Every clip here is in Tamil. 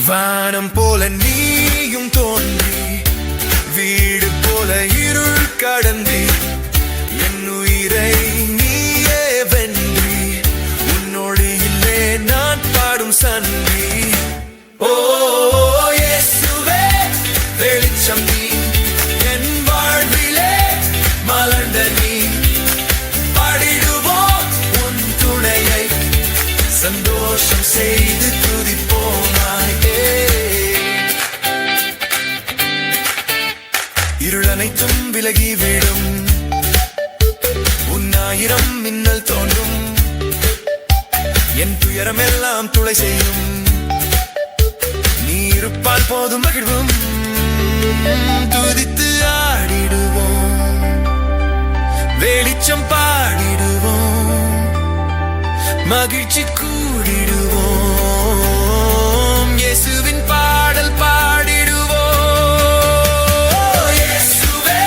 வானம் போல நீயும் தோன்றி வீடு போல இருள் கடந்தி என் உயிரை நீயே வென்றி உன்னொழியிலே நான் பாடும் சந்தி. ஓ இயேசுவே வெளிச்சம் நீ என் வாழ்விலே மலர்ந்த நீ பாடிடுவோம் உன் துணையை சந்தோஷம் செய்து துதிப்போமாயே. இருள் அனைத்தும் விலகிவிடும் உன்னாயிரம் மின்னல் தோன்றும் என் துயரமெல்லாம் துளை செய்யும் நீ இருப்பால் போதும் மகிழ்வும் துதித்து ஆடிடுவோம் வெளிச்சம் பாடிடுவோம் மகிழ்ச்சி கூடிடுவோம் இயேசுவின் பாடல் பாடிடுவோம். இயேசுவே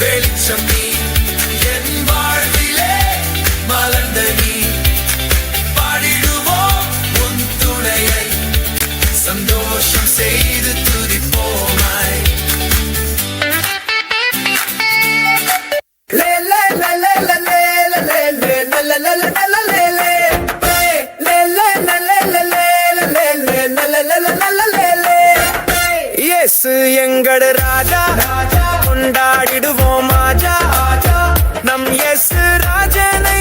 வெளிச்சம் நீ என் வாழ்விலே மலர்ந்த நீ பாடிடுவோம் உன் துணையை சந்தோஷம் செய்து துதிப்போமாய். இயேசு எங்கட ராஜா கொண்டாடிடுவோம் ஆஜா நம் இயேசு ராஜனை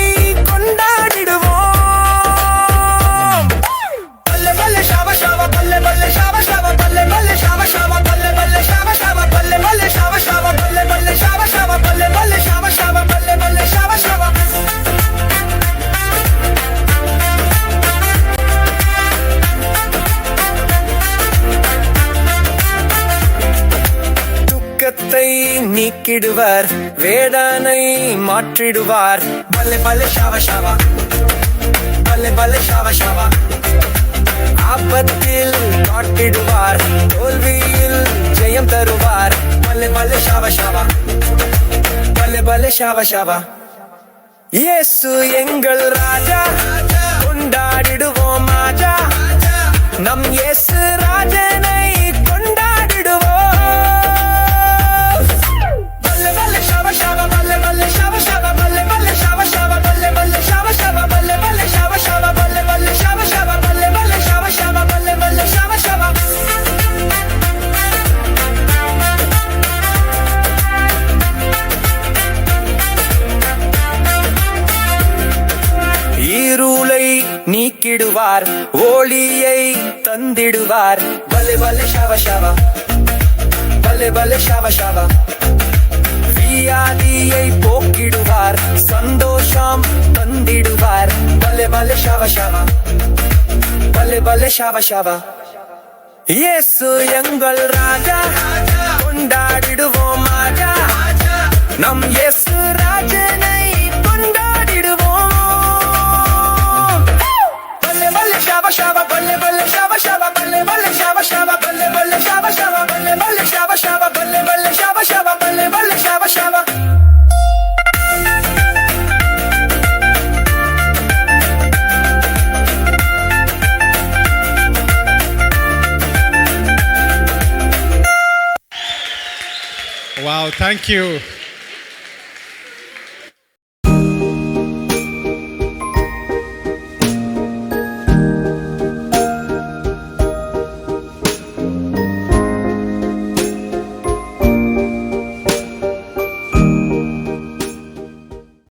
கொண்டாடிடுவோம். பல்லே பல்லே ஷாவ ஷாவ பல்லே பல்லே ஷாவ ஷாவ பல்லே பல்லே ஷாவ ஷாவ பல்லே பல்லே ஷாவ ஷாவ பல்லே பல்லே ஷாவ ஷாவ பல்லே பல்லே ஷாவ ஷாவ பல்லே பல்லே ஷாவ ஷாவ பல்லே பல்லே ஷாவ ஷாவ. துக்கத்தை நீக்கிடுவார் வேதனை மாற்றிடுவார் பல்லே பல்லே ஷாவ ஷாவ பல்லே பல்லே ஷாவ ஷாவ. ஆபத்தில் காட்டிடுவார் தோல்வியில் ஜெயம் தருவார் பல்லே பல்லே ஷாவ ஷாவ பல்லே பல்லே ஷாவ ஷாவ. இயேசு எங்கள் ராஜா கொண்டாடிடுவோம் ஆஜா நம் இயேசு ராஜனை கொண்டாடிடுவோம். பல்லே பல்லே ஷாவ ஷாவ பல்லே பல்லே ஷாவ ஷாவ பல்லே பல்லே ஷாவ ஷாவ பல்லே பல்லே ஷாவ ஷாவ பல்லே பல்லே ஷாவ ஷாவ பல்லே பல்லே ஷாவ ஷாவ பல்லே பல்லே ஷாவ ஷாவ பல்லே பல்லே ஷாவ ஷாவ. இருளை நீக்கிடுவார் ஒளியை தந்திடுவார் பல்லே பல்லே ஷாவ ஷாவ பல்லே பல்லே ஷாவ ஷாவ. வியாதியை போக்கிடுவார் சந்தோஷம் தந்திடுவார் பல்லே பல்லே ஷாவ ஷாவ பல்லே பல்லே ஷாவ ஷாவ. இயேசு எங்கள் ராஜா கொண்டாடிடுவோம் ஆஜா நம் இயேசு ராஜனை கொண்டாடிடுவோம். பல்லே பல்லே ஷாவ ஷாவ பல்லே பல்லே ஷாவ ஷாவ பல்லே பல்லே ஷாவ ஷாவ பல்லே பல்லே ஷாவ ஷாவ பல்லே பல்லே ஷாவ ஷாவ பல்லே பல்லே ஷாவ ஷாவ பல்லே பல்லே ஷாவ ஷாவ. Wow, thank you.